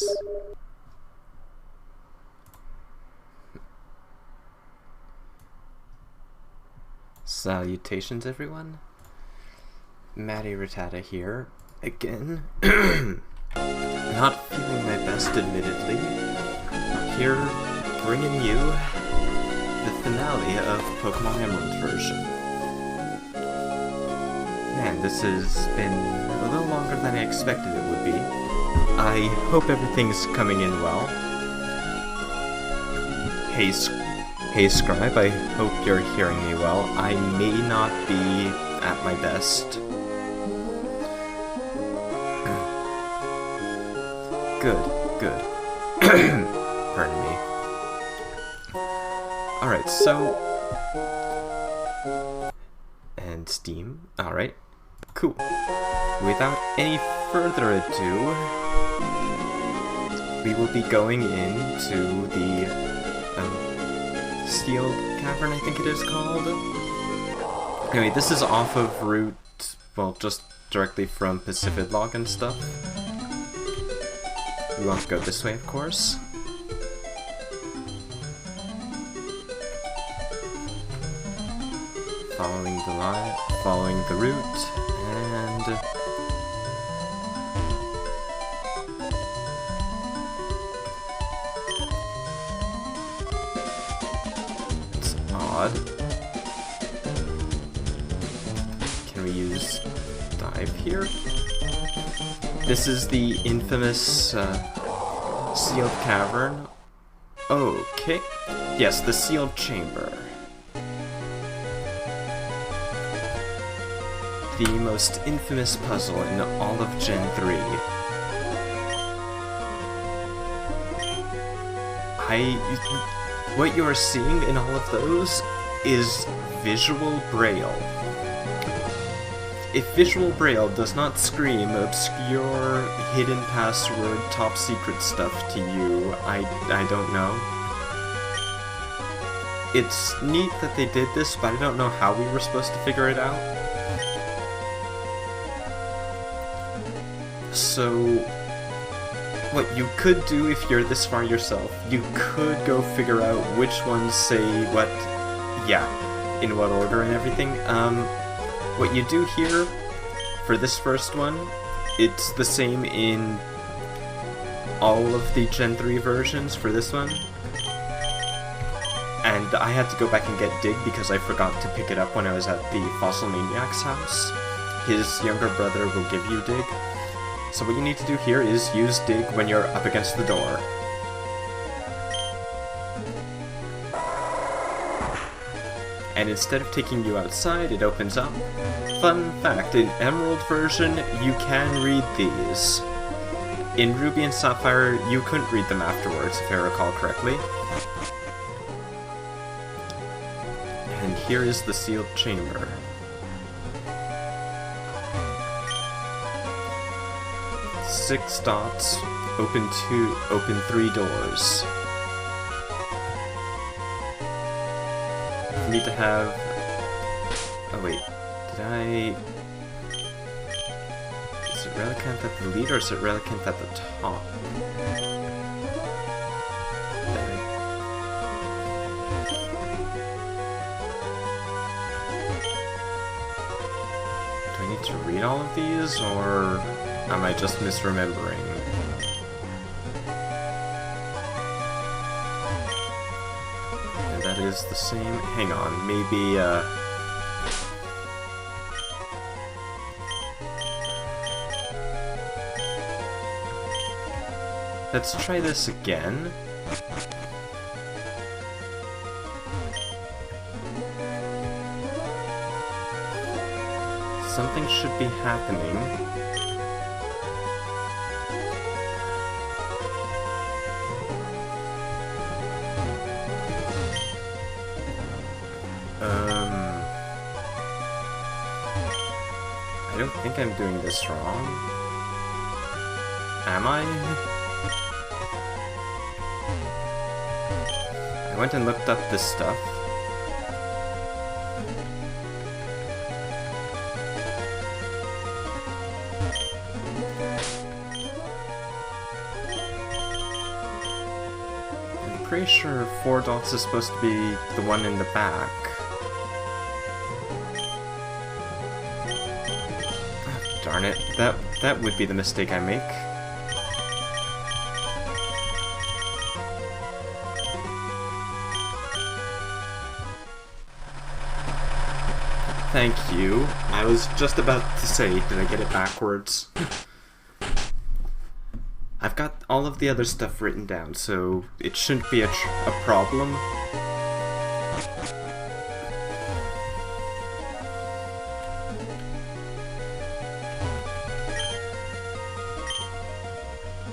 Yes. Salutations, everyone. Matty Rattata here, again. Not feeling my best, admittedly. Here, bringing you the finale of Pokemon Emerald version. Man, this has been a little longer than I expected it would be. I hope everything's coming in well. Hey Scribe, I hope you're hearing me well. I may not be at my best. Good. Pardon me. Alright, so... And Steam. Alright, cool. Without any further ado, we will be going into the Steel Cavern, I think it is called. Anyway, this is off of Route, well, just directly from Pacific Log and stuff. We want to go this way, of course. Following the line, following the route, and... it's odd. Can we use dive here? This is the infamous sealed cavern. Okay. Yes, the sealed chamber. The most infamous puzzle in all of Gen 3. What you are seeing in all of those is visual braille. If visual braille does not scream obscure, hidden password, top secret stuff to you, I don't know. It's neat that they did this, but I don't know how we were supposed to figure it out. So, what you could do if you're this far yourself, you could go figure out which ones say what, in what order and everything. What you do here, for this first one, it's the same in all of the Gen 3 versions for this one. And I had to go back and get Dig because I forgot to pick it up when I was at the Fossil Maniac's house. His younger brother will give you Dig. So what you need to do here is use Dig when you're up against the door. And instead of taking you outside, it opens up. Fun fact, in Emerald version, you can read these. In Ruby and Sapphire, you couldn't read them afterwards, if I recall correctly. And here is the sealed chamber. Six dots, open 3 doors. You need to have... oh wait, did I... is it Relicanth at the lead or is it Relicanth at the top? Do I need to read all of these, or am I just misremembering? And that is the same... hang on, maybe, let's try this again. Something should be happening. I don't think I'm doing this wrong. Am I? I went and looked up this stuff. pretty sure 4 dots is supposed to be the one in the back. Oh, darn it, that would be the mistake I make. Thank you. I was just about to say, did I get it backwards? I've got all of the other stuff written down, so it shouldn't be a problem.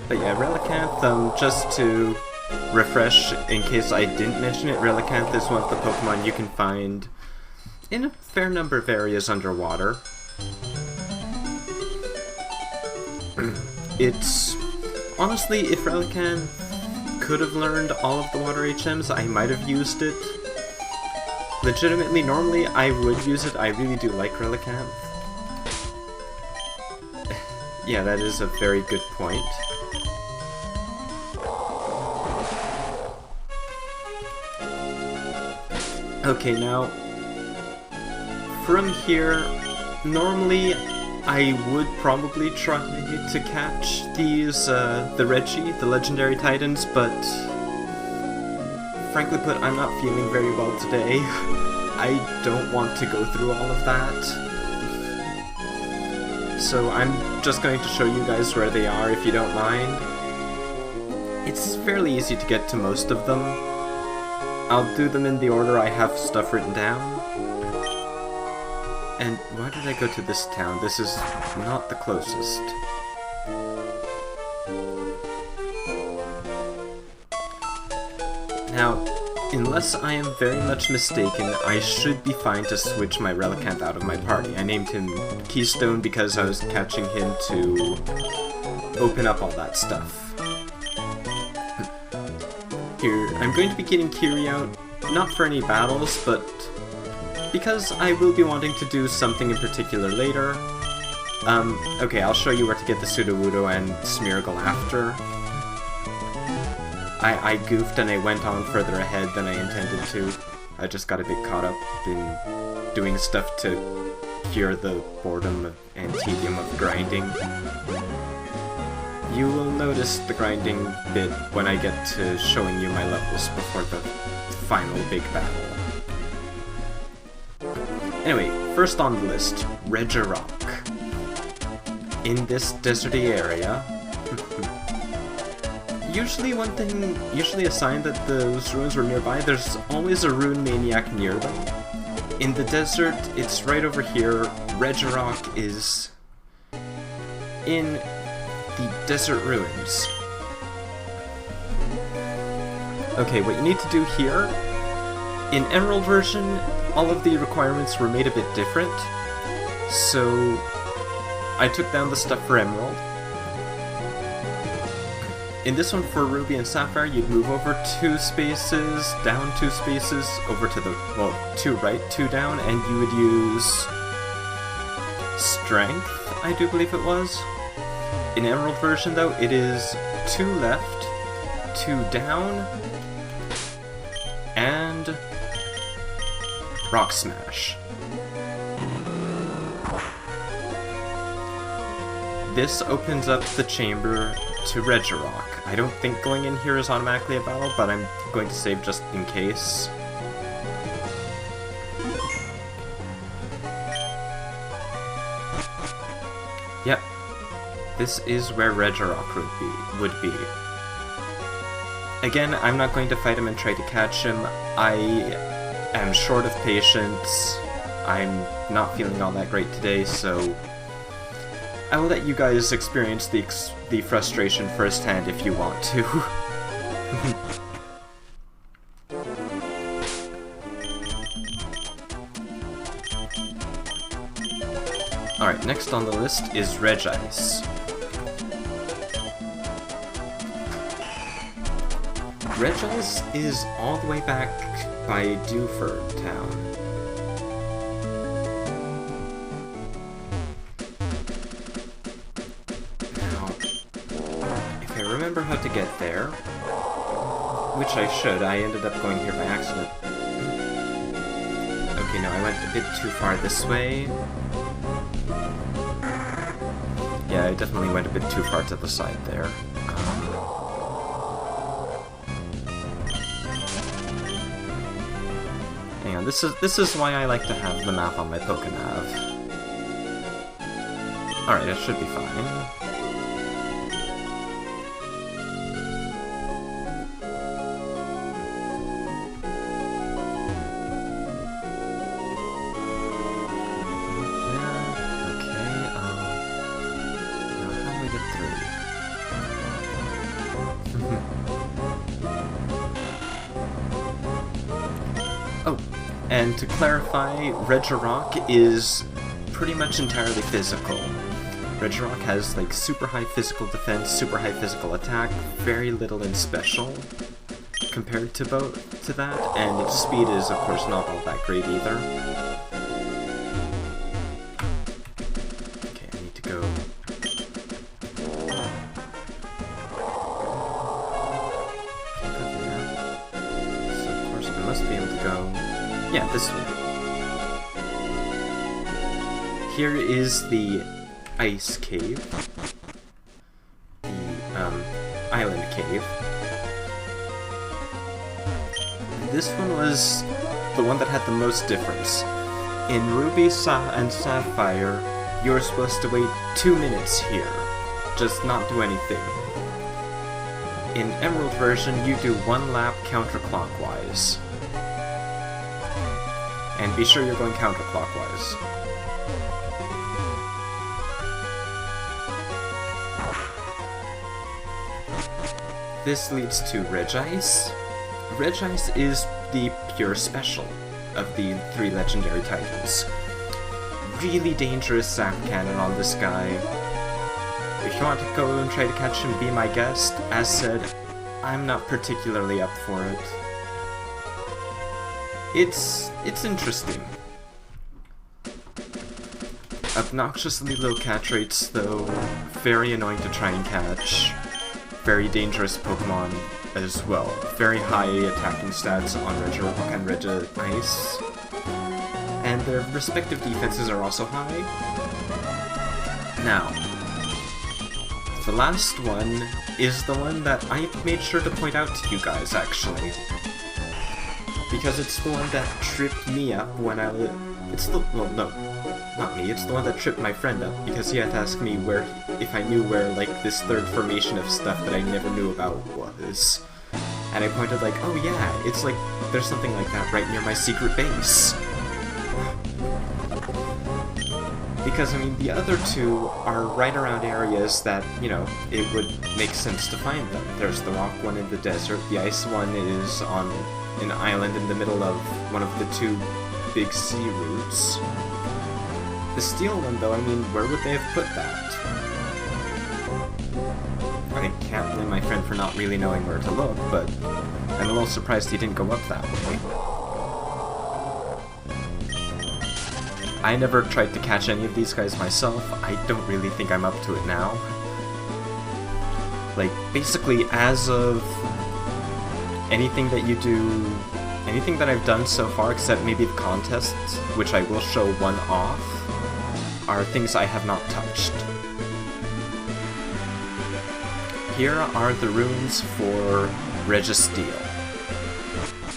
But yeah, Relicanth, just to refresh in case I didn't mention it, Relicanth is one of the Pokemon you can find in a fair number of areas underwater. It's... honestly, if Relicanth could have learned all of the water HMs, I might have used it. Legitimately, normally I would use it. I really do like Relicanth. Yeah, that is a very good point. Okay, now, from here, normally I would probably try to catch these, the Reggie, the Legendary Titans, but frankly put, I'm not feeling very well today. I don't want to go through all of that. So I'm just going to show you guys where they are, if you don't mind. It's fairly easy to get to most of them. I'll do them in the order I have stuff written down. And why did I go to this town? This is not the closest. Now, unless I am very much mistaken, I should be fine to switch my Relicanth out of my party. I named him Keystone because I was catching him to open up all that stuff. Here, I'm going to be getting Kiri out, not for any battles, but because I will be wanting to do something in particular later. Okay, I'll show you where to get the Sudowoodo and Smeargle after. I goofed and I went on further ahead than I intended to. I just got a bit caught up in doing stuff to cure the boredom and tedium of grinding. You will notice the grinding bit when I get to showing you my levels before the final big battle. Anyway, first on the list, Regirock. In this deserty area, usually a sign that those ruins were nearby, there's always a rune maniac near them. In the desert, it's right over here. Regirock is in the desert ruins. Okay, what you need to do here, in Emerald version, all of the requirements were made a bit different, so I took down the stuff for Emerald. In this one, for Ruby and Sapphire, you'd move over 2 spaces, down 2 spaces, over to the, well, 2 right, 2 down, and you would use Strength, I do believe it was. In Emerald version, though, it is 2 left, 2 down, and Rock Smash. This opens up the chamber to Regirock. I don't think going in here is automatically a battle, but I'm going to save just in case. Yep. This is where Regirock would be. Again, I'm not going to fight him and try to catch him. I am short of patience. I'm not feeling all that great today, so I will let you guys experience the frustration firsthand if you want to. Alright, next on the list is Regice. Regice is all the way back by Dewford Town. Now, if I remember how to get there, which I should. I ended up going here by accident. Okay, no, I went a bit too far this way. Yeah, I definitely went a bit too far to the side there. Hang on, this is why I like to have the map on my Pokenav. Alright, it should be fine. Oh, and to clarify, Regirock is pretty much entirely physical. Regirock has like super high physical defense, super high physical attack, very little in special compared to that, and its speed is of course not all that great either. Okay, I need to go. So of course I must be able to go. Yeah, this way. Here is the ice cave. The, island cave. This one was the one that had the most difference. In Ruby and Sapphire, you're supposed to wait 2 minutes here. Just not do anything. In Emerald version, you do 1 lap counterclockwise. And be sure you're going counterclockwise. This leads to Regice. Regice is the pure special of the 3 legendary titans. Really dangerous sap cannon on this guy. If you want to go and try to catch him, be my guest. As said, I'm not particularly up for it. It's interesting. Obnoxiously low catch rates, though, very annoying to try and catch. Very dangerous Pokemon as well. Very high attacking stats on Regirock and Regice. And their respective defenses are also high. Now, the last one is the one that I made sure to point out to you guys, actually. Because it's the one that tripped me up when I well, no, not me, it's the one that tripped my friend up, because he had to ask me if I knew where, like, this third formation of stuff that I never knew about was. And I pointed like, oh yeah, it's like, there's something like that right near my secret base. Because, I mean, the other 2 are right around areas that, you know, it would make sense to find them. There's the rock one in the desert, the ice one is on an island in the middle of one of the 2 big sea routes. The steel one, though, I mean, where would they have put that? I can't blame my friend for not really knowing where to look, but I'm a little surprised he didn't go up that way. I never tried to catch any of these guys myself. I don't really think I'm up to it now. Like, basically, as of anything that you do, anything that I've done so far, except maybe the contests, which I will show one off, are things I have not touched. Here are the runes for Registeel.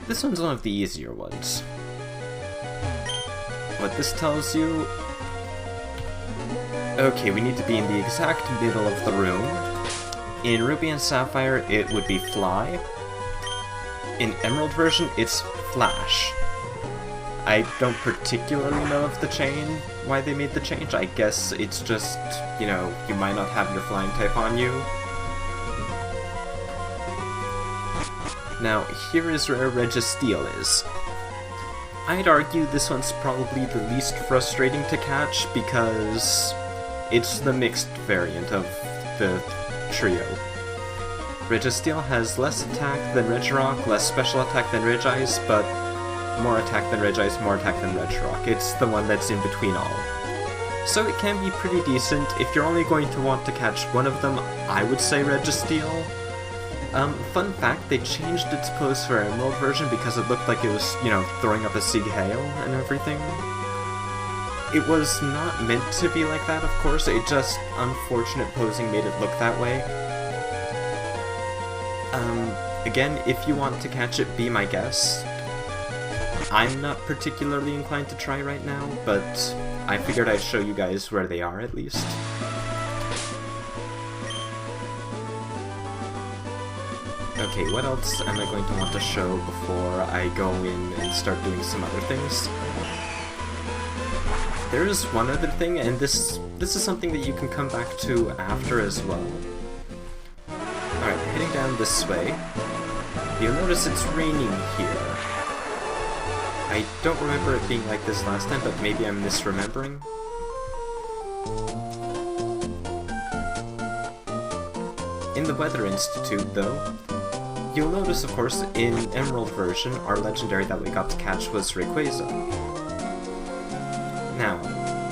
This one's one of the easier ones. What this tells you... Okay, we need to be in the exact middle of the room. In Ruby and Sapphire, it would be Fly. In Emerald version, it's Flash. I don't particularly know of the why they made the change. I guess it's just, you know, you might not have your flying type on you. Now, here is where Registeel is. I'd argue this one's probably the least frustrating to catch because it's the mixed variant of the trio. Registeel has less attack than Regirock, less special attack than Regice, but more attack than Regice, more attack than Regirock. It's the one that's in between all. So it can be pretty decent. If you're only going to want to catch one of them, I would say Registeel. Fun fact, they changed its pose for Emerald version because it looked like it was, you know, throwing up a Sig Hail and everything. It was not meant to be like that, of course, it just, unfortunate posing made it look that way. Again, if you want to catch it, be my guest. I'm not particularly inclined to try right now, but I figured I'd show you guys where they are, at least. Okay, what else am I going to want to show before I go in and start doing some other things? There is one other thing, and this is something that you can come back to after as well. Alright, heading down this way, you'll notice it's raining here. I don't remember it being like this last time, but maybe I'm misremembering. In the Weather Institute, though, you'll notice, of course, in Emerald version, our legendary that we got to catch was Rayquaza. Now,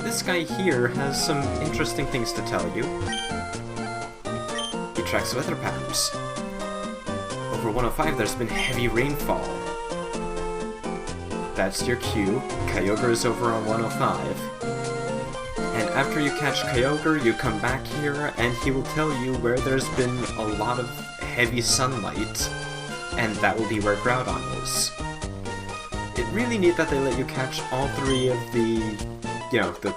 this guy here has some interesting things to tell you. He tracks weather patterns. Over 105, there's been heavy rainfall. That's your cue. Kyogre is over on 105. And after you catch Kyogre, you come back here, and he will tell you where there's been a lot of heavy sunlight, and that will be where Groudon is. It's really neat that they let you catch all three of the, you know, the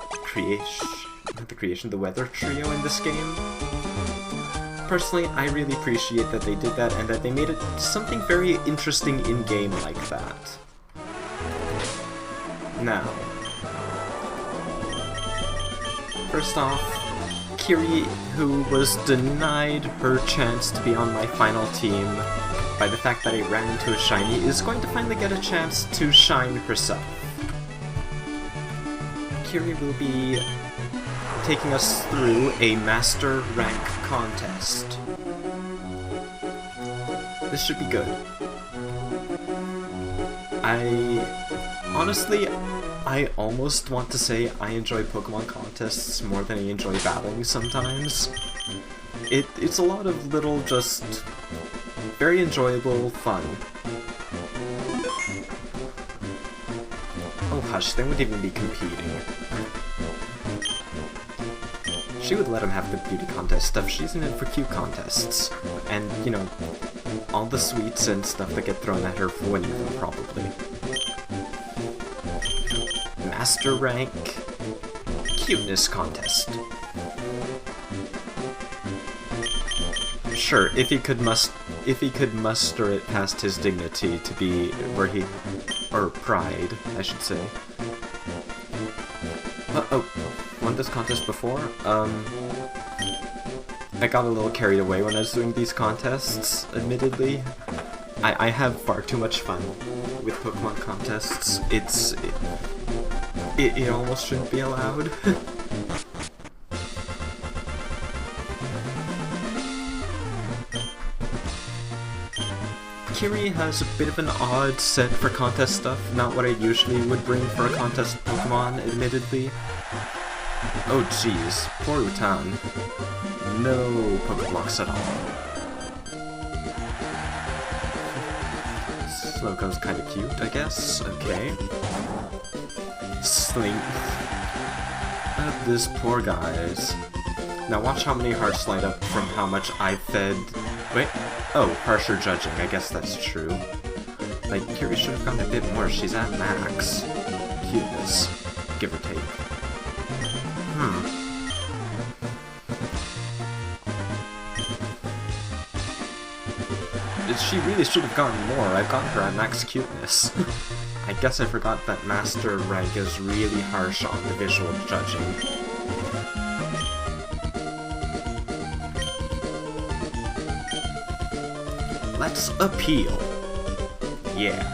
weather trio in this game. Personally, I really appreciate that they did that, and that they made it something very interesting in-game like that. Now, first off, Kiri, who was denied her chance to be on my final team by the fact that I ran into a shiny, is going to finally get a chance to shine herself. Kiri will be taking us through a Master Rank contest. This should be good. Honestly, I almost want to say I enjoy Pokemon contests more than I enjoy battling sometimes. It's a lot of little, just very enjoyable fun. Oh hush, they wouldn't even be competing. She would let him have the beauty contest stuff. She's in it for cute contests. And, you know, all the sweets and stuff that get thrown at her for winning them, probably. Master Rank Cuteness Contest. Sure, if he could muster it past his dignity to be where he, or pride, I should say. Oh, won this contest before? I got a little carried away when I was doing these contests, admittedly. I have far too much fun with Pokemon contests. It almost shouldn't be allowed. Kiri has a bit of an odd set for contest stuff, not what I usually would bring for a contest Pokemon, admittedly. Oh jeez, poor Utan. No Pokeblocks at all. Slowco's kinda cute, I guess. Okay. Slink. This poor guys. Now watch how many hearts light up from how much I fed... Wait. Oh, harsher judging. I guess that's true. Like, Kiri should have gotten a bit more. She's at max. Cuteness. Give or take. She really should have gotten more. I've got her at max cuteness. I guess I forgot that Master Rank is really harsh on the visual judging. Let's appeal. Yeah.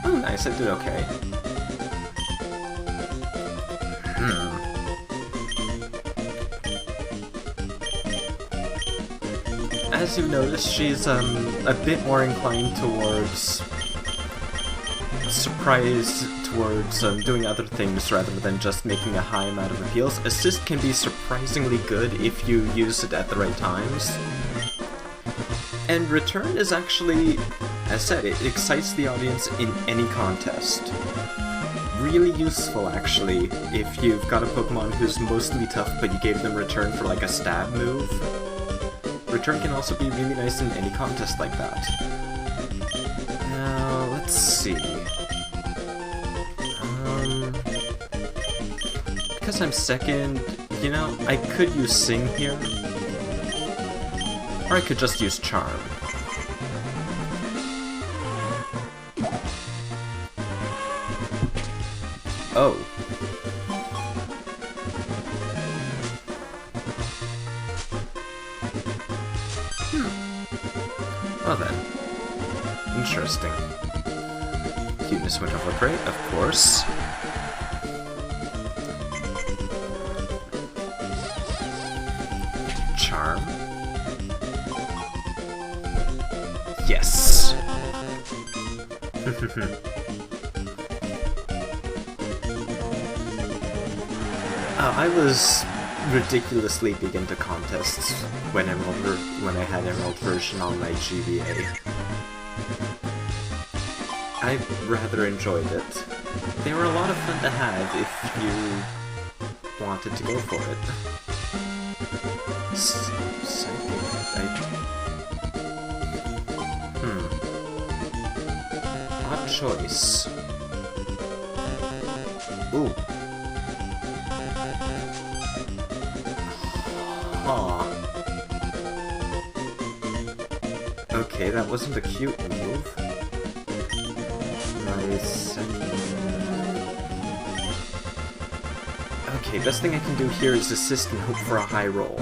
Oh, nice. I did okay. As you notice, she's a bit more inclined towards doing other things rather than just making a high amount of appeals. Assist can be surprisingly good if you use it at the right times. And return is actually, as I said, it excites the audience in any contest. Really useful, actually, if you've got a Pokemon who's mostly tough but you gave them return for like a stab move. Return can also be really nice in any contest like that. Now, let's see. Because I'm second, you know, I could use Sing here. Or I could just use Charm. Oh. Well then. Interesting. Cuteness went over great, of course. Charm. Yes! I was ridiculously big into contests when I had Emerald version on my GBA. I rather enjoyed it. They were a lot of fun to have if you wanted to go for it. Odd choice. Ooh. Aw. Okay, that wasn't a cute move. Nice. Okay, best thing I can do here is assist and hope for a high roll.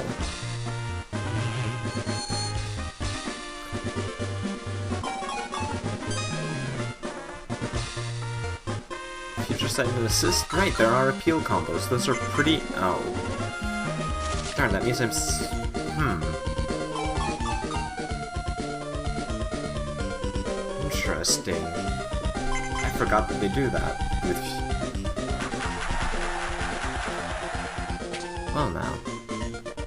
Future Sight and assist? Right, there are appeal combos. Those are pretty... Oh. Darn, that means I'm Interesting. I forgot that they do that. Well now.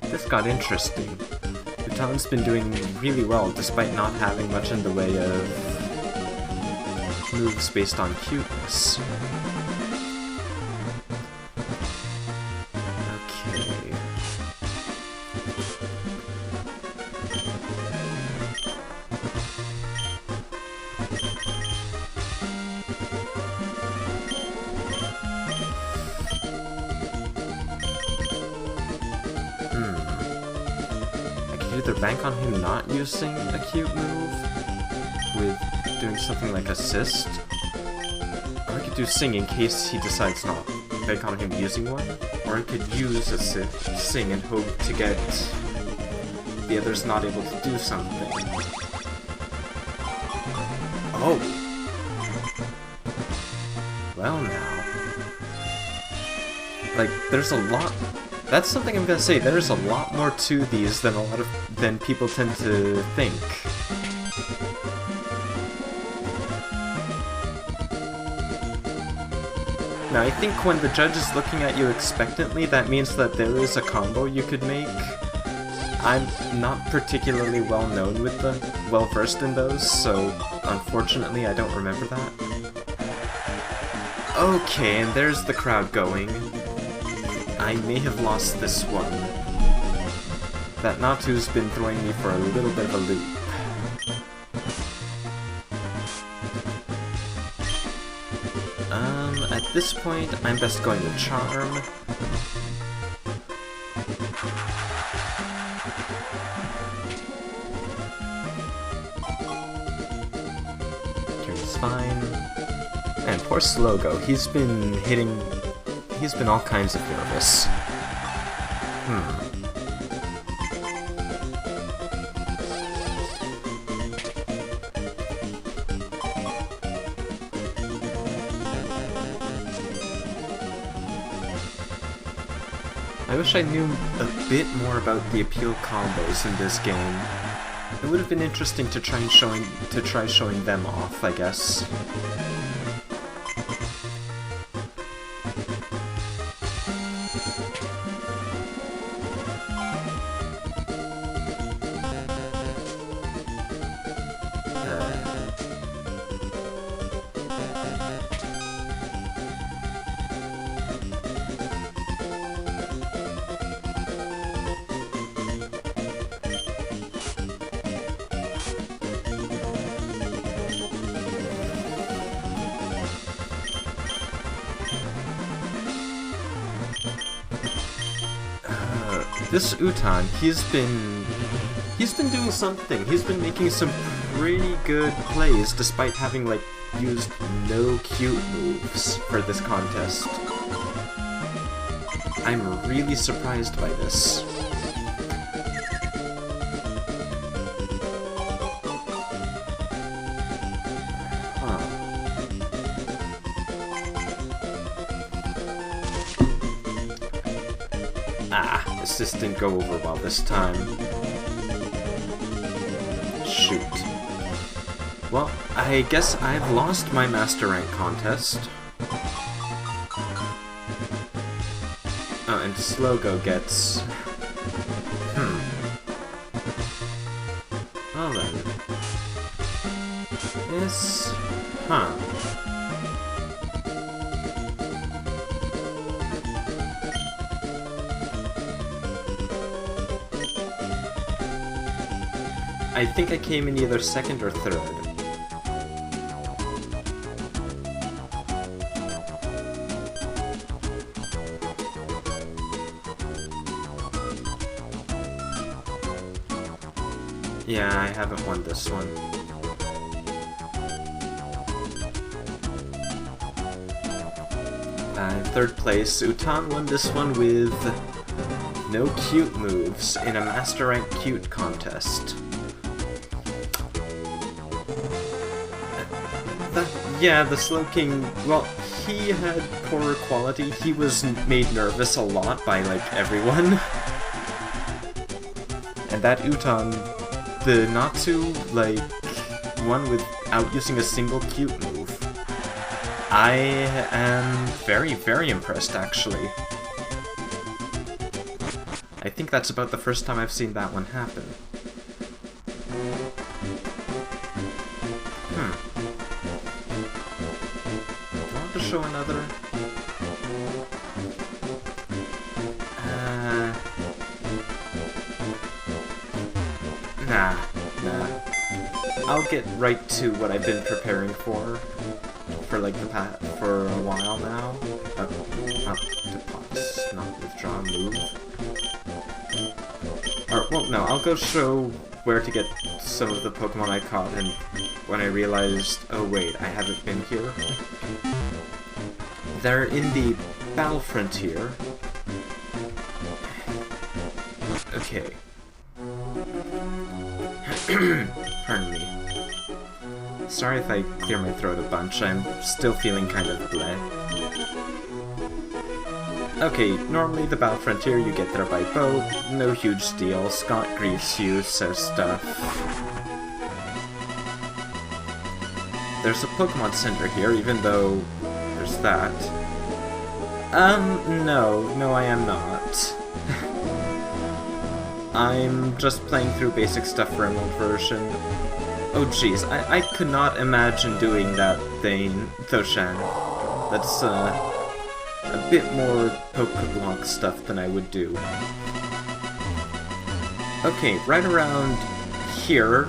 This got interesting. Bhutan's been doing really well despite not having much in the way of moves based on cuteness. Either bank on him not using a cute move with doing something like assist, or I could do Sing in case he decides not. Bank on him using one, or I could use assist, Sing and hope to get the others not able to do something. Oh! Well now. Like, there's a lot... That's something I'm gonna say, there's a lot more to these than people tend to think. Now, I think when the judge is looking at you expectantly, that means that there is a combo you could make. I'm not particularly well-versed in those, so unfortunately I don't remember that. Okay, and there's the crowd going. I may have lost this one. That Natu's been throwing me for a little bit of a loop. At this point, I'm best going with Charm. Turn's fine. And poor Slogo, he's been all kinds of nervous. I wish I knew a bit more about the appeal combos in this game. It would have been interesting to try showing them off, I guess. this Utan, he's been doing something. He's been making some pretty good plays despite having, like, used no cute moves for this contest. I'm really surprised by this. This didn't go over well this time. Shoot. Well, I guess I've lost my Master Rank contest. Oh, and Slogo gets... Well then. This... I think I came in either second or third. Yeah, I haven't won this one. Third place, Utan won this one with no cute moves in a Master Rank Cute contest. Yeah, the Slowking, well, he had poorer quality. He was made nervous a lot by, like, everyone. And that Utan, the Natsu, like, won without using a single cute move. I am very, very impressed, actually. I think that's about the first time I've seen that one happen. Show another. Nah. I'll get right to what I've been preparing for like for a while now. Up to pots, not withdraw move. Or, well, no, I'll go show where to get some of the Pokemon I caught, and when I realized, oh wait, I haven't been here. They're in the Battle Frontier. Okay. Pardon me. Sorry if I clear my throat a bunch, I'm still feeling kind of bleh. Okay, normally the Battle Frontier you get there by boat, no huge deal, Scott greets you, says stuff. There's a Pokemon Center here, even though there's that. No, I am not. I'm just playing through basic stuff for Emerald version. Oh jeez, I could not imagine doing that thing, Thoshan. That's, a bit more Pokeblock stuff than I would do. Okay, right around here,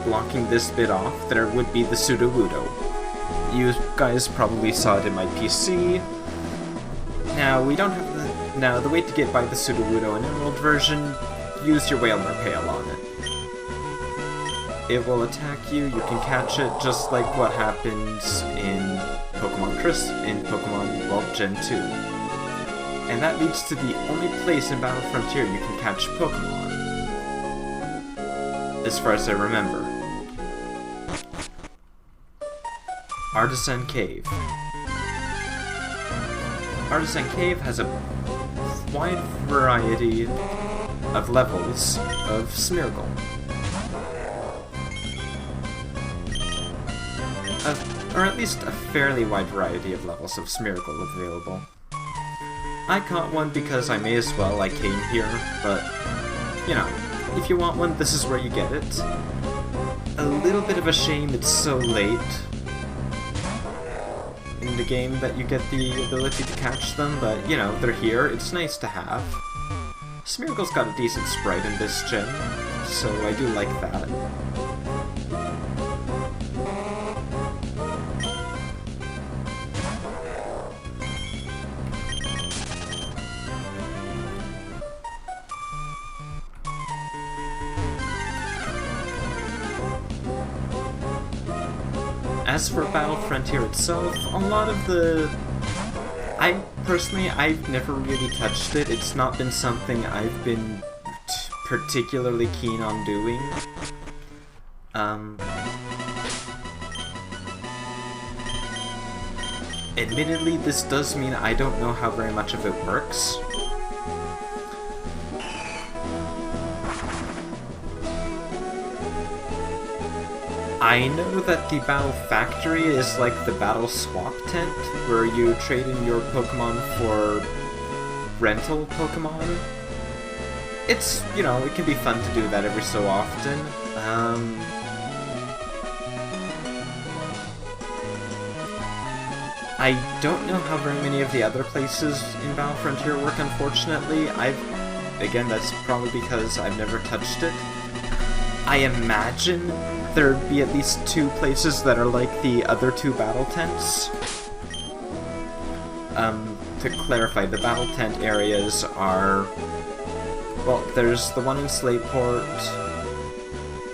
blocking this bit off, there would be the Sudowoodo. You guys probably saw it in my PC. Now, we don't have the... Now, the way to get by the Sudowoodo in Emerald version, use your Whale Marpale on it. It will attack you, you can catch it, just like what happens in Pokemon Well, Gen 2. And that leads to the only place in Battle Frontier you can catch Pokemon. As far as I remember. Artisan Cave. Artisan Cave has a wide variety of levels of Smeargle. Or at least a fairly wide variety of levels of Smeargle available. I caught one because I may as well, I came here, but, you know, if you want one, this is where you get it. A little bit of a shame it's so late in the game that you get the ability to catch them, but, you know, they're here, it's nice to have. Smeargle's got a decent sprite in this gen, so I do like that. as for Battle Frontier itself, a lot of the... I've never really touched it. It's not been something I've been particularly keen on doing. Admittedly, this does mean I don't know how very much of it works. I know that the Battle Factory is like the Battle Swap Tent, where you trade in your Pokemon for rental Pokemon. It's, you know, it can be fun to do that every so often. I don't know how very many of the other places in Battle Frontier work, unfortunately. Again, that's probably because I've never touched it. I imagine there'd be at least 2 places that are like the other 2 battle tents. To clarify, the battle tent areas are... Well, there's the one in Slateport.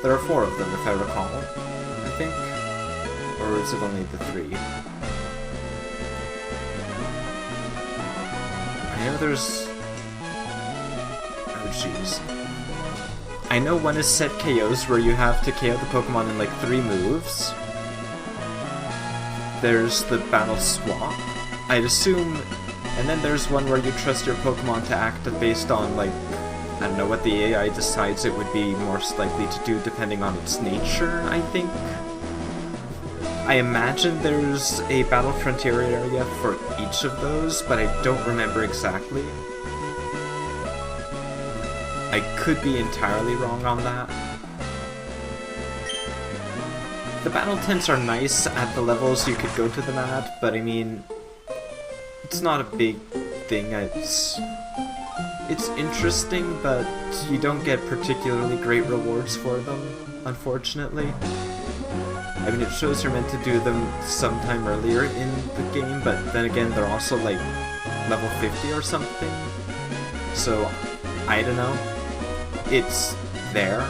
There are 4 of them, if I recall, I think. Or is it only the 3? I know there's... Oh, jeez. I know one is set KOs, where you have to KO the Pokemon in like 3 moves. There's the Battle Swap, I'd assume, and then there's one where you trust your Pokemon to act based on, like, I don't know, what the AI decides it would be most likely to do depending on its nature, I think. I imagine there's a Battle Frontier area for each of those, but I don't remember exactly. I could be entirely wrong on that. The battle tents are nice at the levels you could go to them at, but I mean, it's not a big thing. It's interesting, but you don't get particularly great rewards for them, unfortunately. I mean, it shows you're meant to do them sometime earlier in the game, but then again, they're also like level 50 or something. So, I don't know. It's there.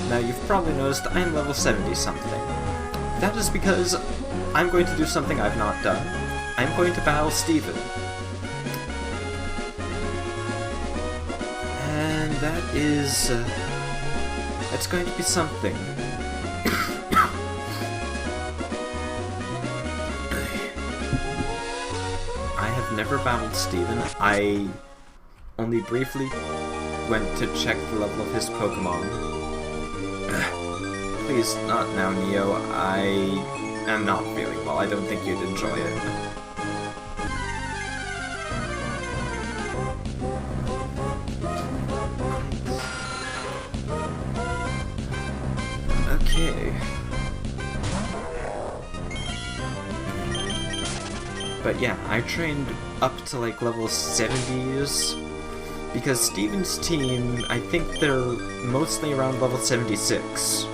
Now, you've probably noticed I'm level 70 something. That is because I'm going to do something I've not done. I'm going to battle Steven. And that is... it's going to be something. I have never battled Steven. I only briefly went to check the level of his Pokemon. Please, not now, Neo. I am not feeling well. I don't think you'd enjoy it. Okay. But yeah, I trained up to like level 70s. Because Steven's team, I think they're mostly around level 76.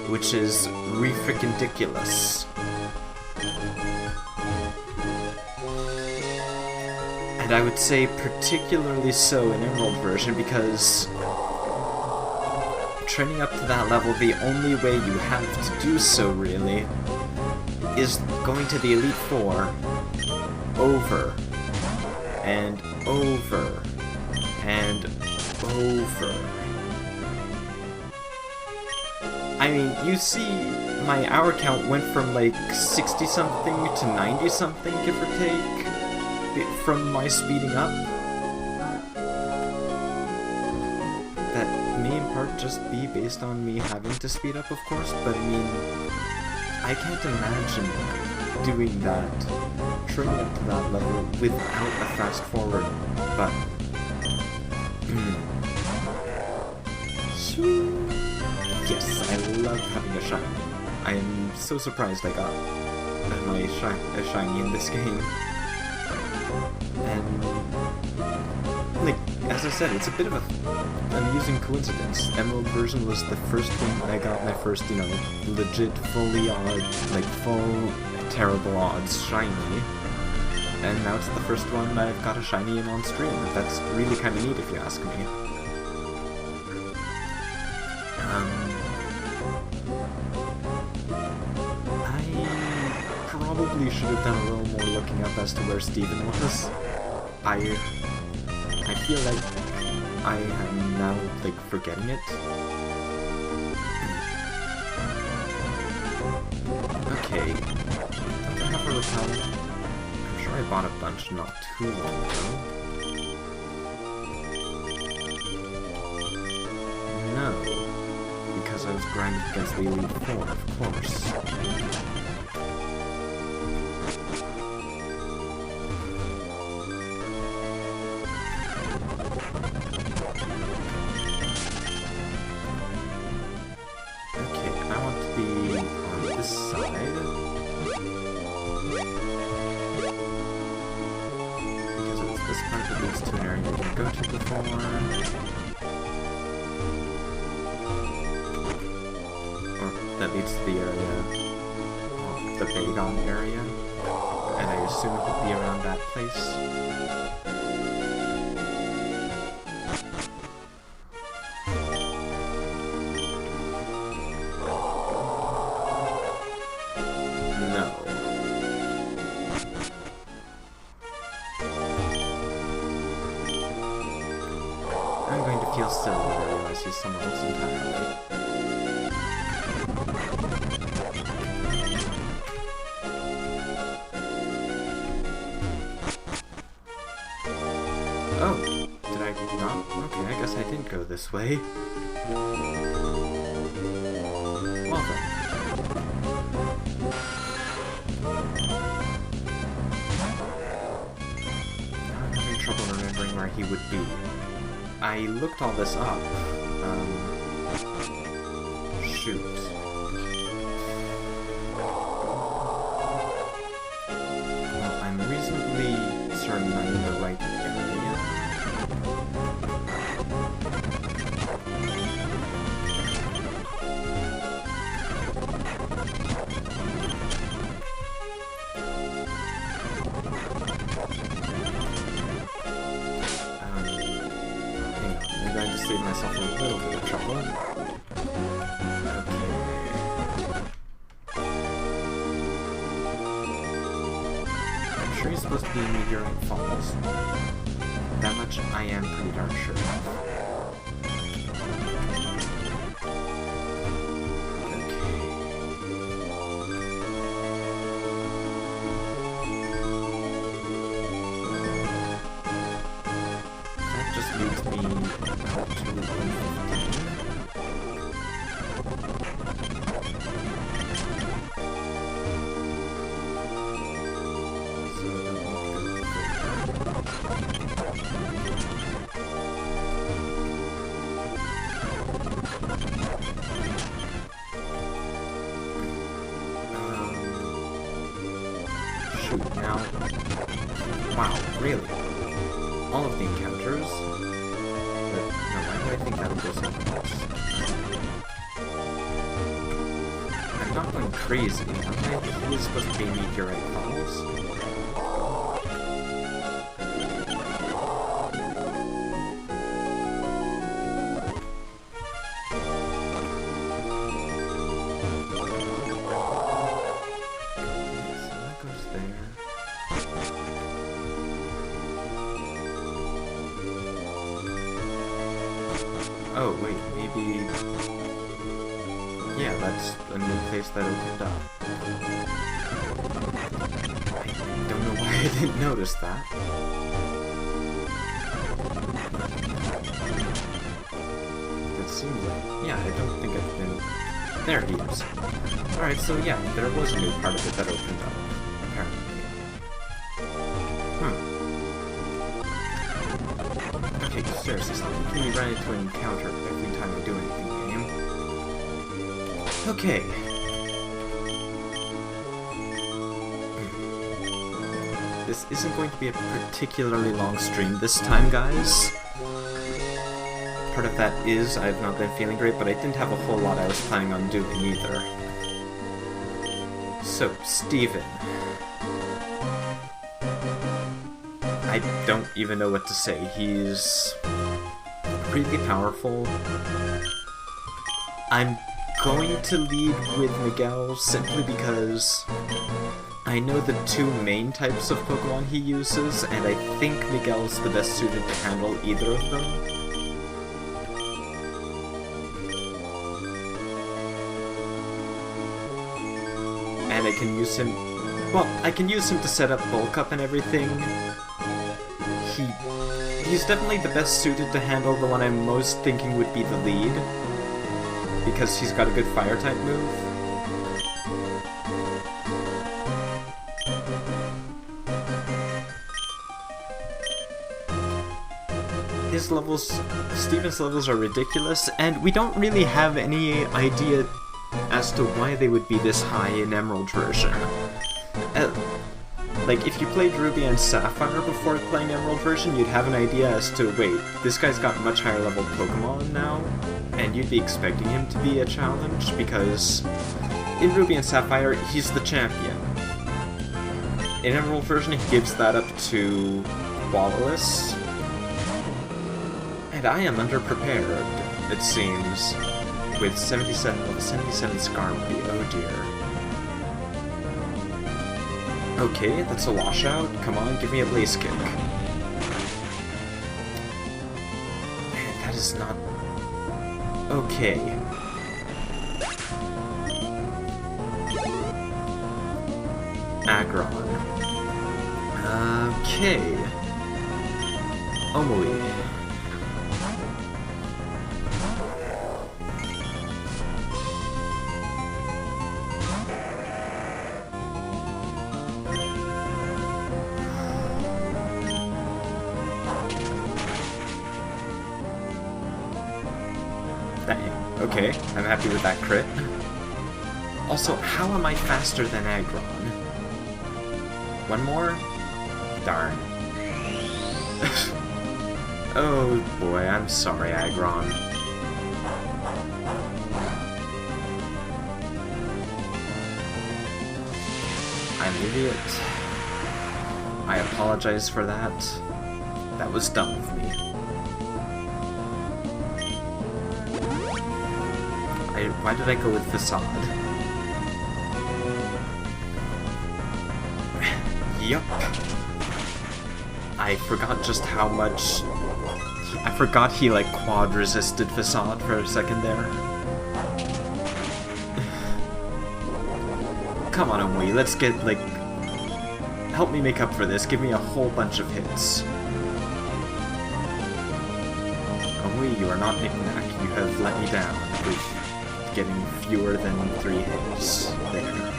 Which is re-frickin-diculous. And I would say particularly so in Emerald version, because training up to that level, the only way you have to do so, really, is going to the Elite Four over and over and over. I mean, you see my hour count went from like 60-something to 90-something, give or take, from my speeding up. That may in part just be based on me having to speed up, of course, but I mean, I can't imagine doing that, training up to that level without a fast forward button. Yes, I love having a shiny. I am so surprised I got a shiny in this game. And like, as I said, it's a bit of a amusing coincidence. Emerald version was the first one I got my first, you know, legit, fully odd, like, full terrible odds shiny. And now it's the first one I've got a shiny in on stream. That's really kind of neat if you ask me. I probably should have done a little more looking up as to where Steven was. I feel like I am now, like, forgetting it. Okay. Don't I have a repel? I'm sure I bought a bunch not too long ago. No. Because I was grinding against the Elite Four, of course. That leads to the area, well, the Bagon area, and I assume it would be around that place. No. I'm going to feel silly when I realize he's someone else entirely. Oh, did I not? Okay, I guess I didn't go this way. Well then. I'm having trouble remembering where he would be. I looked all this up. Shoot. Well, I'm reasonably certain I'm in the right area. I'm going to save myself a little bit of trouble. Okay. I'm sure he's supposed to be in Meteorite Falls. That much I am pretty darn sure of. Now, wow, really? All of the encounters? But, no, why do I think that would go something else? I'm not going crazy, am I? He's supposed to be Meteorite Falls. Oh, wait, maybe... Yeah, that's a new place that opened up. I don't know why I didn't notice that. It seems like... Yeah, I don't think I've been... There he is. Alright, so yeah, there was a new part of it that opened up, apparently. Okay, seriously, stop making me run into an encounter every time I do anything, game. Okay. this isn't going to be a particularly long stream this time, guys. Part of that is I've not been feeling great, but I didn't have a whole lot I was planning on doing either. So, Steven. I don't even know what to say. He's really powerful. I'm going to lead with Miguel simply because I know the two main types of Pokemon he uses, and I think Miguel's the best suited to handle either of them. And I can use him... well, I can use him to set up bulk up and everything. He's definitely the best suited to handle the one I'm most thinking would be the lead, because he's got a good fire-type move. His levels, Steven's levels are ridiculous, and we don't really have any idea as to why they would be this high in Emerald version. Like, if you played Ruby and Sapphire before playing Emerald version, you'd have an idea as to, wait, this guy's got much higher level Pokemon now, and you'd be expecting him to be a challenge, because in Ruby and Sapphire, he's the champion. In Emerald version, he gives that up to Wallace, and I am underprepared, it seems, with 77 Skarmory, oh dear. Okay, that's a washout. Come on, give me a Blaze Kick. Man, that is not... okay. Aggron. Okay. Omui. Okay, I'm happy with that crit. Also, how am I faster than Aggron? One more? Darn. Oh boy, I'm sorry, Aggron. I'm an idiot. I apologize for that. That was dumb of me. Why did I go with Facade? Yup. I forgot just how much... I forgot he, like, quad-resisted Facade for a second there. Come on, Omui, let's get, like... help me make up for this. Give me a whole bunch of hits. Omui, you are not knick-knack. You have let me down with getting fewer than 3 hits there.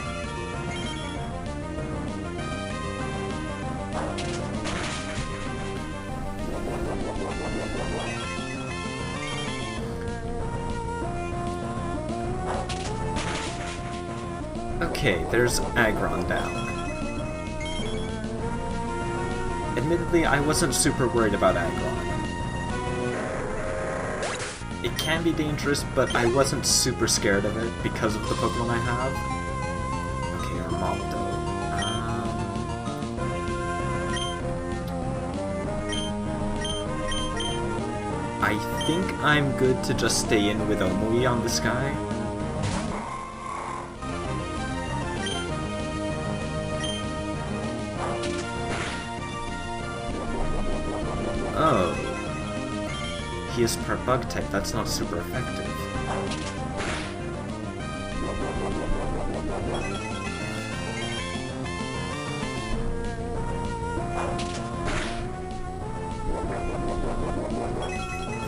Okay, there's Aggron down. Admittedly, I wasn't super worried about Aggron. It can be dangerous, but I wasn't super scared of it because of the Pokemon I have. Okay, Armaldo. I think I'm good to just stay in with Omui on this guy. Oh. He is per bug type, that's not super effective.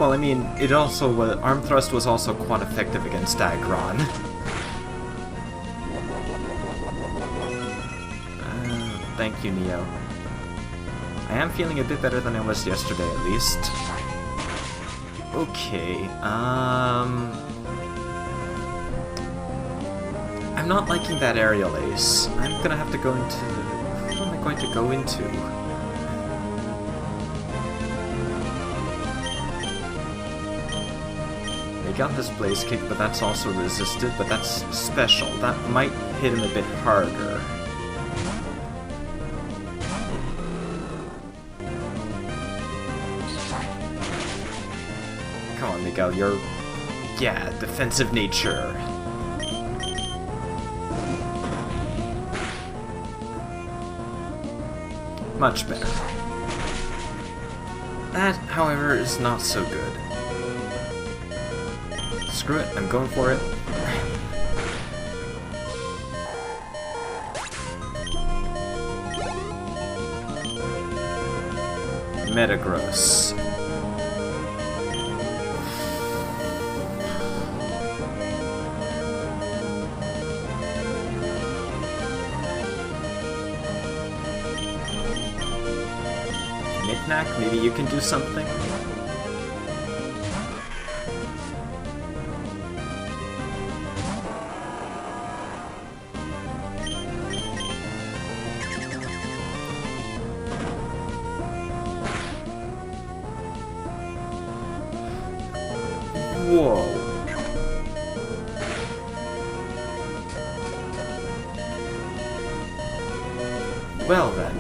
Well, I mean, it also was... Arm Thrust was also quite effective against Aggron. Thank you, Neo. I am feeling a bit better than I was yesterday, at least. Okay, I'm not liking that Aerial Ace. I'm gonna have to go into... Who am I going to go into? They got this Blaze Kick, but that's also resisted, but that's special. That might hit him a bit harder. Come on, Miguel, you're... yeah, defensive nature. Much better. That, however, is not so good. Screw it, I'm going for it. Metagross. Knick-knack, maybe you can do something? Whoa. Well then.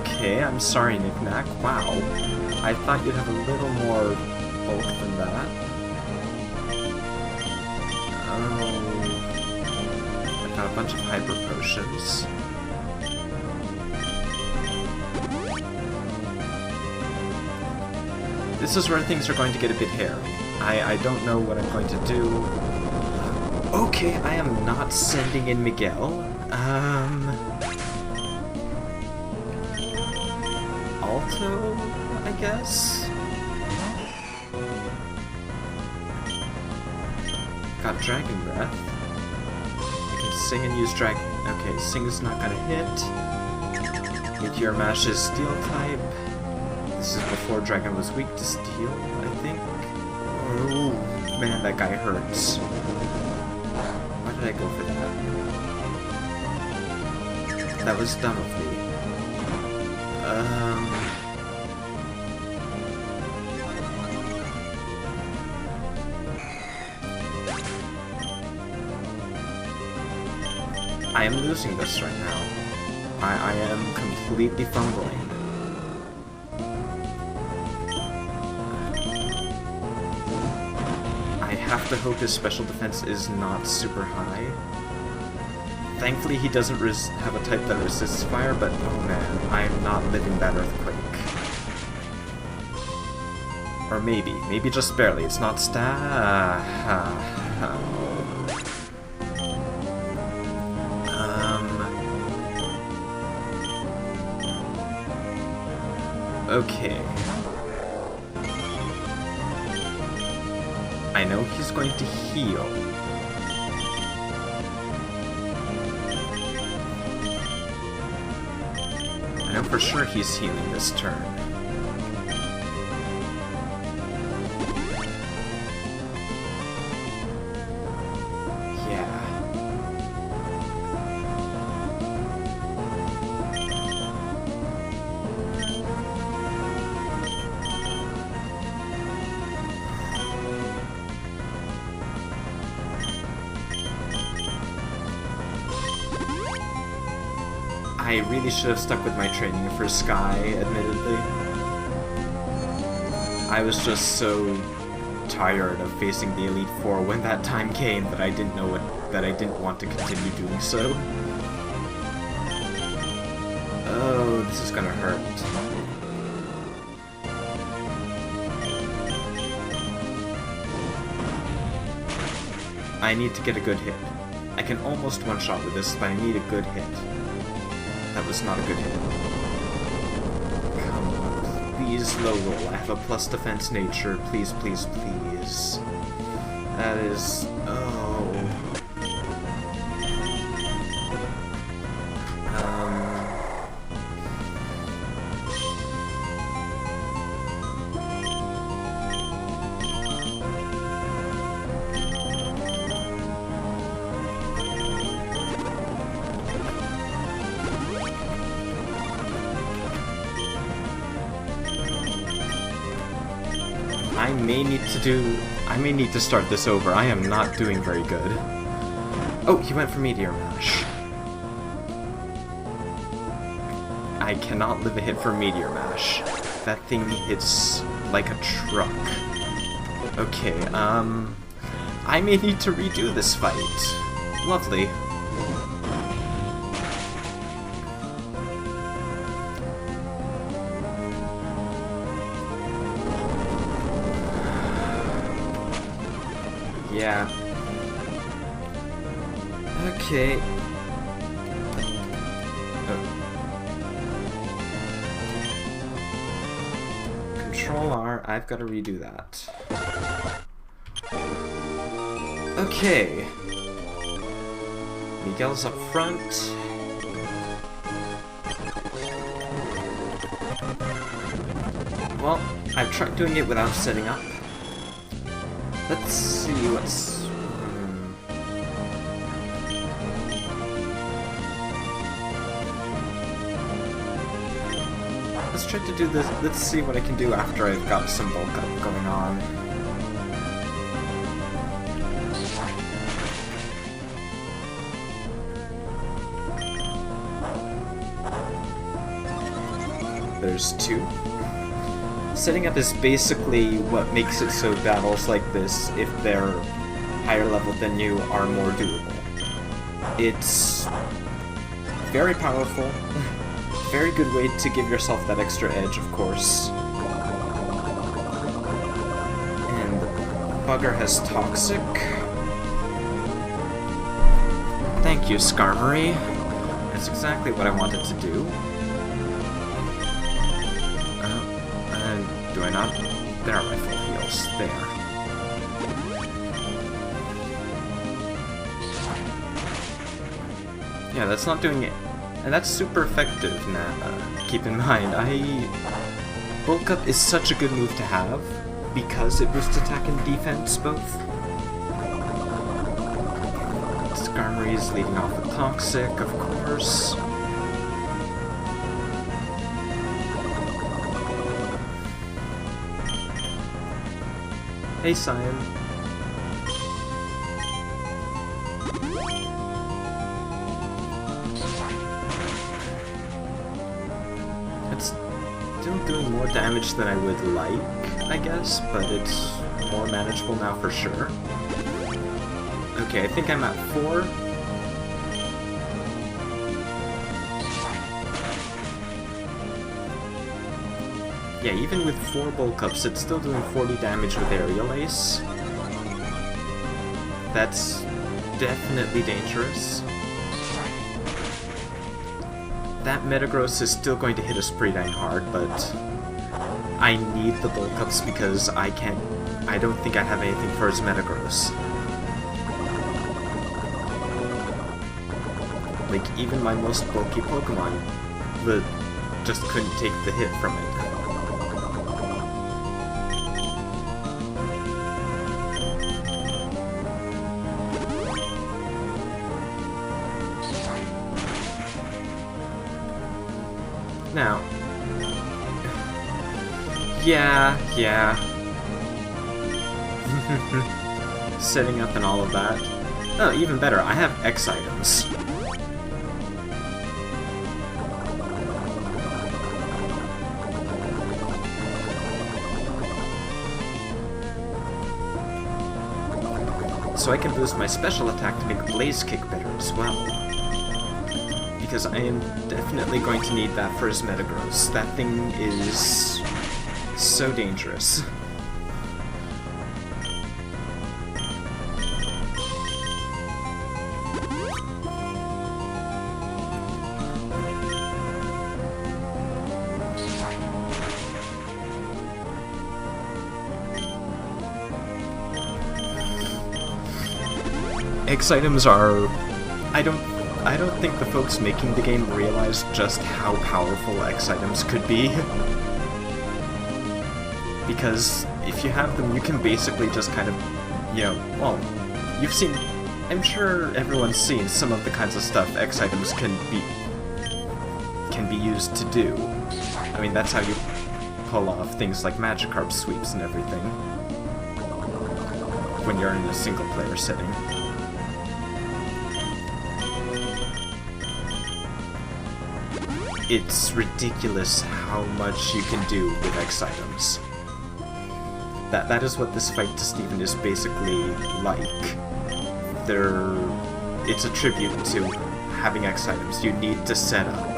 Okay, I'm sorry, Knick-knack. Wow. I thought you'd have a little more bulk than that. Oh. I got a bunch of hyper potions. This is where things are going to get a bit hairy. I don't know what I'm going to do. Okay, I am not sending in Miguel. Alto, I guess? Got Dragon Breath. I can sing and use Dragon... okay, sing is not gonna hit. Meteor Mash is Steel type. This is before Dragon was weak to Steel, I think. Oh, man, that guy hurts. Why did I go for that? That was dumb of me. I am losing this right now. I am completely fumbling. I have to hope his special defense is not super high. Thankfully he doesn't have a type that resists fire, but oh man, I am not living that earthquake. Or maybe just barely. It's not okay. I know he's going to heal. I know for sure he's healing this turn. I really should have stuck with my training for Sky, admittedly. I was just so tired of facing the Elite Four when that time came that I didn't know that I didn't want to continue doing so. Oh, this is gonna hurt. I need to get a good hit. I can almost one-shot with this, but I need a good hit. That was not a good hit. Come on, please low roll. I have a plus defense nature. Please, please, please. That is... oh. I may need to start this over. I am not doing very good. Oh, he went for Meteor Mash. I cannot live a hit for Meteor Mash. That thing hits like a truck. Okay, I may need to redo this fight. Lovely. Yeah. Okay. Control R, I've got to redo that. Okay. Miguel's up front. Well, I've tried doing it without setting up. Let's see what's... Let's try to do this. Let's see what I can do after I've got some bulk up going on. There's two. Setting up is basically what makes it so battles like this, if they're higher level than you, are more doable. It's very powerful, very good way to give yourself that extra edge, of course. And the bugger has Toxic. Thank you, Skarmory. That's exactly what I wanted to do. Do I not? There are my full heals. There. Yeah, that's not doing it. And that's super effective now. Keep in mind, Bulk Up is such a good move to have, because it boosts attack and defense both. Skarmory is leading off with Toxic, of course. Hey, Cyan. It's still doing more damage than I would like, I guess, but it's more manageable now for sure. Okay, I think I'm at 4. Yeah, even with 4 bulk ups, it's still doing 40 damage with Aerial Ace. That's definitely dangerous. That Metagross is still going to hit us pretty dang hard, but I need the bulk ups because I don't think I have anything for his Metagross. Like, even my most bulky Pokemon just couldn't take the hit from it. Now, yeah. Setting up and all of that. Oh, even better, I have X items. So I can boost my special attack to make Blaze Kick better as well. Because I am definitely going to need that for his Metagross. That thing is so dangerous. X items are... I don't think the folks making the game realized just how powerful X items could be. Because if you have them, you can basically just kind of, you know, well, you've seen, I'm sure everyone's seen some of the kinds of stuff X items can be used to do. I mean, that's how you pull off things like Magikarp sweeps and everything. when you're in a single-player setting. It's ridiculous how much you can do with X items. That is what this fight to Steven is basically like. It's a tribute to having X items you need to set up.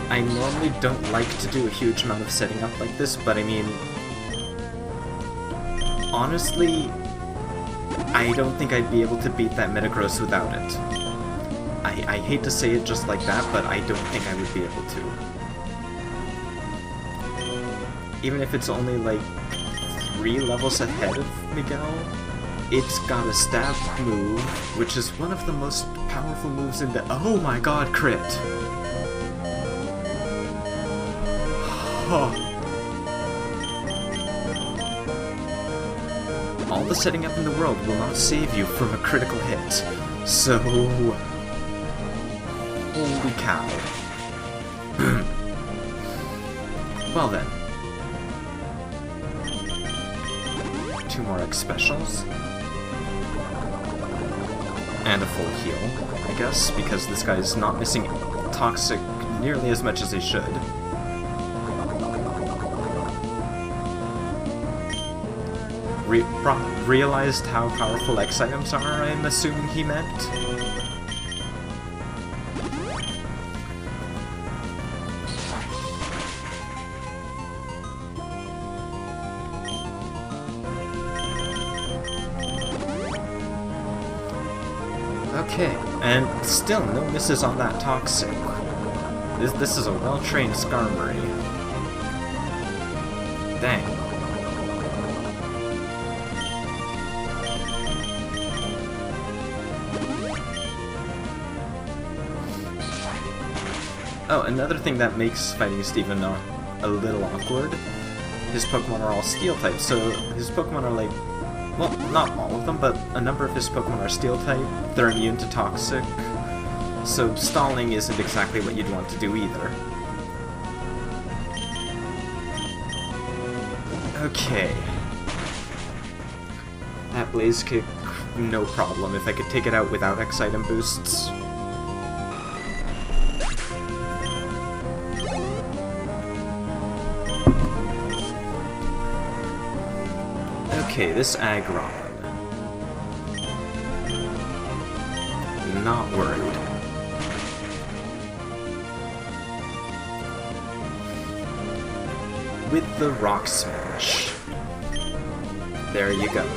I normally don't like to do a huge amount of setting up like this, but I mean, honestly, I don't think I'd be able to beat that Metagross without it. I hate to say it just like that, but I don't think I would be able to. Even if it's only like 3 levels ahead of Miguel, it's got a stab move, which is one of the most powerful moves in the— oh my god, crit! All the setting up in the world will not save you from a critical hit, so... holy cow. Well then. 2 more X specials. And a full heal, I guess, because this guy is not missing Toxic nearly as much as he should. Realized how powerful X items are, I'm assuming he meant? Okay, and still no misses on that Toxic. This is a well-trained Skarmory. Dang. Oh, another thing that makes fighting Steven a little awkward, his Pokemon are all Steel-type, so his Pokemon are like, well, not all of them, but a number of his Pokemon are Steel-type, they're immune to Toxic, so stalling isn't exactly what you'd want to do either. Okay. That Blaze Kick, no problem, if I could take it out without X-Item boosts. Okay, this Aggron. Not worried. With the Rock Smash. There you go.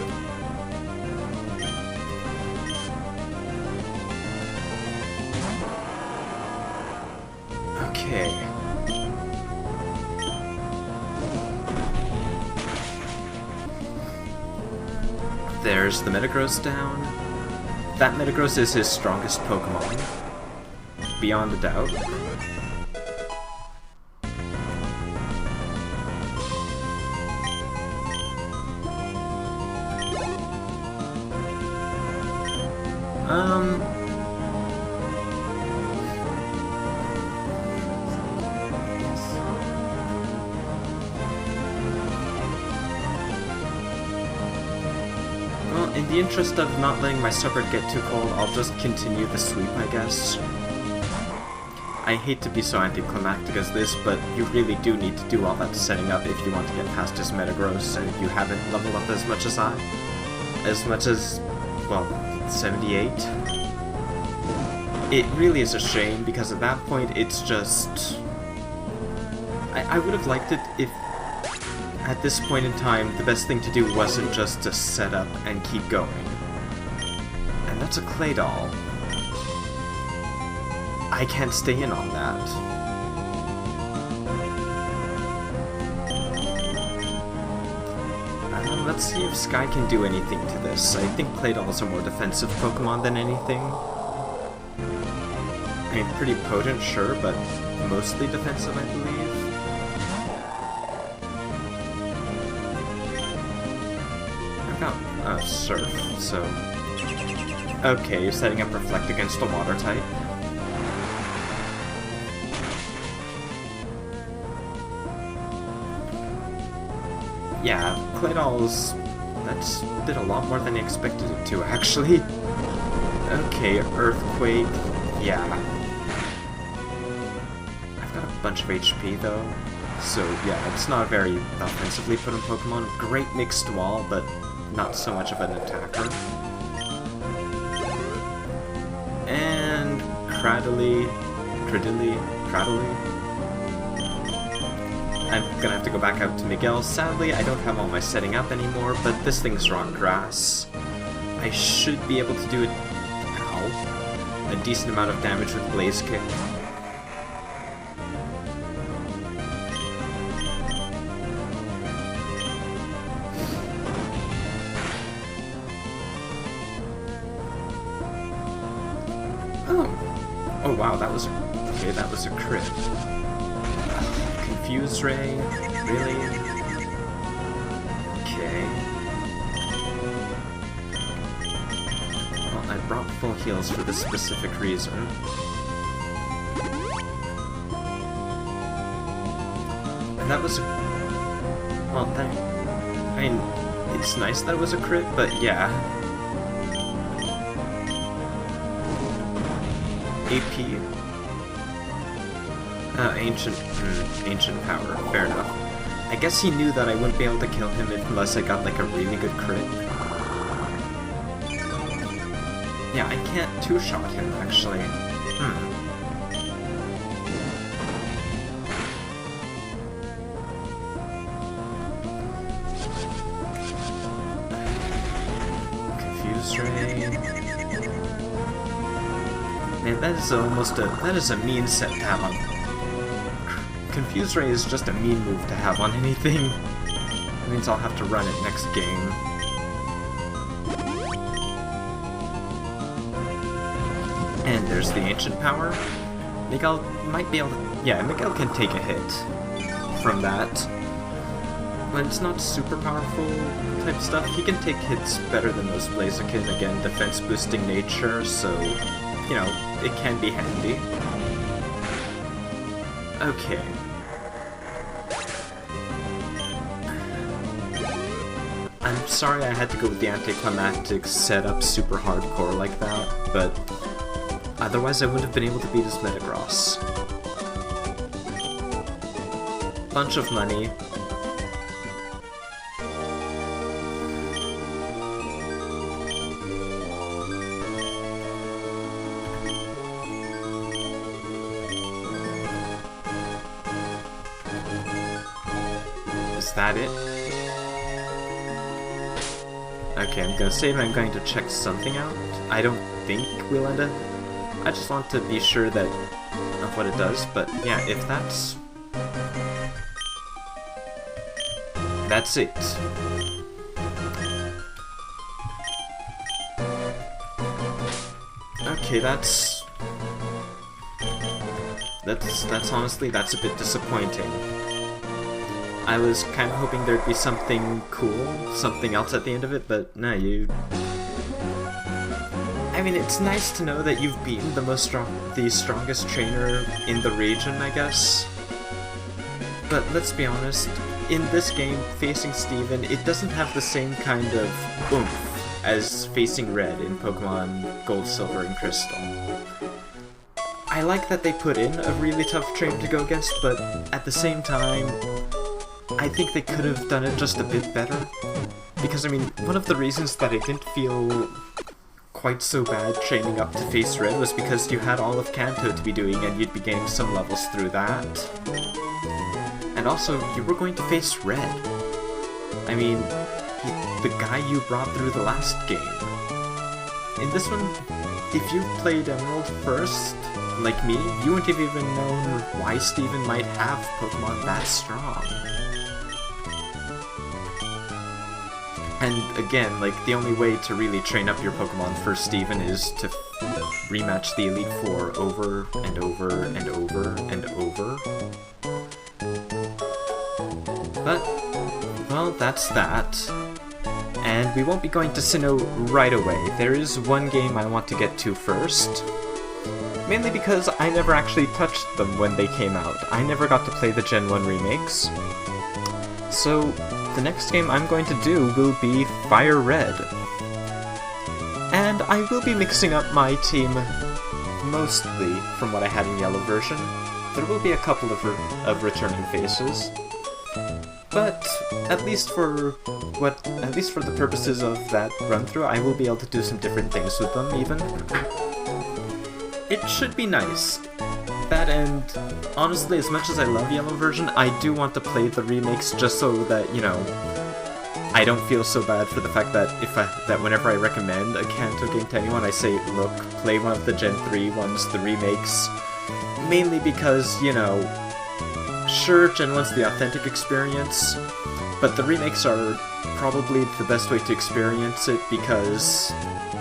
Okay. There's the Metagross down. That Metagross is his strongest Pokemon. Beyond a doubt. In the interest of not letting my support get too cold, I'll just continue the sweep, I guess. I hate to be so anticlimactic as this, but you really do need to do all that setting up if you want to get past his Metagross, and you haven't leveled up as much as I. As much as, well, 78? It really is a shame, because at that point it's just... I would have liked it if, at this point in time, the best thing to do wasn't just to set up and keep going. And that's a Claydol. I can't stay in on that. Let's see if Sky can do anything to this. I think Claydol is a more defensive Pokemon than anything. I mean, pretty potent, sure, but mostly defensive, I believe. Surf, so... Okay, you're setting up Reflect against a water type. Yeah, Claydol's... That's did a lot more than I expected it to, actually. Okay, Earthquake... Yeah. I've got a bunch of HP, though. So, yeah, it's not a very offensively put in Pokemon. Great mixed wall, but not so much of an attacker. And... Cradily... I'm gonna have to go back out to Miguel. Sadly, I don't have all my setting up anymore, but this thing's rock grass. I should be able to do a decent amount of damage with Blaze Kick. Oh wow, that was okay. That was a crit. Confuse Ray, really? Okay. Well, I brought full heals for this specific reason. And that was a... Well, I mean, it's nice that it was a crit, but yeah. AP. Ancient power. Fair enough. I guess he knew that I wouldn't be able to kill him unless I got like a really good crit. Yeah, I can't two-shot him, actually. Confuse Ray. Man, that is a mean set to have on. Confuse Ray is just a mean move to have on anything. That means I'll have to run it next game. And there's the Ancient Power. Miguel might be able to... Yeah, Miguel can take a hit from that. But it's not super powerful type stuff. He can take hits better than those Blaziken. Again, defense boosting nature, so... You know, it can be handy. Okay. I'm sorry I had to go with the anticlimactic setup super hardcore like that, but otherwise I wouldn't have been able to beat his Metagross. Bunch of money. Is that it? Okay, I'm gonna save and I'm going to check something out. I don't think we'll end up... I just want to be sure that of what it does, but yeah, if that's... That's it. Okay, that's honestly, that's a bit disappointing. I was kind of hoping there'd be something cool, something else at the end of it, but no, you... I mean, it's nice to know that you've beaten the strongest trainer in the region, I guess. But let's be honest, in this game, facing Steven, it doesn't have the same kind of oomph as facing Red in Pokemon Gold, Silver, and Crystal. I like that they put in a really tough trainer to go against, but at the same time, I think they could have done it just a bit better. Because, I mean, one of the reasons that it didn't feel quite so bad training up to face Red was because you had all of Kanto to be doing and you'd be gaining some levels through that. And also, you were going to face Red. I mean, the guy you brought through the last game. In this one, if you played Emerald first, like me, you wouldn't have even known why Steven might have Pokemon that strong. And again, like, the only way to really train up your Pokemon for Steven is to rematch the Elite Four over and over and over and over. But, well, that's that. And we won't be going to Sinnoh right away. There is one game I want to get to first. Mainly because I never actually touched them when they came out. I never got to play the Gen 1 remakes. So, the next game I'm going to do will be Fire Red. And I will be mixing up my team mostly from what I had in Yellow version. There will be a couple of returning faces. But at least for the purposes of that run-through, I will be able to do some different things with them, even. It should be nice. That, and honestly, as much as I love Yellow version, I do want to play the remakes just so that, you know, I don't feel so bad for the fact that that whenever I recommend a Kanto game to anyone, I say, look, play one of the Gen 3 ones, the remakes. Mainly because, you know, sure, Gen 1's the authentic experience, but the remakes are probably the best way to experience it because,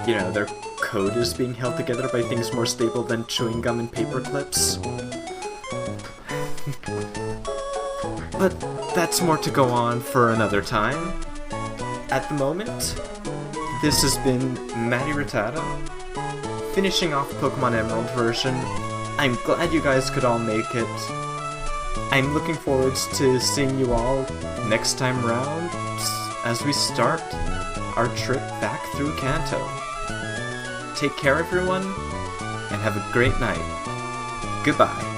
you know, their code is being held together by things more stable than chewing gum and paper clips. But that's more to go on for another time. At the moment, this has been Matty Rattata, finishing off Pokemon Emerald version. I'm glad you guys could all make it. I'm looking forward to seeing you all next time around as we start our trip back through Kanto. Take care, everyone, and have a great night. Goodbye.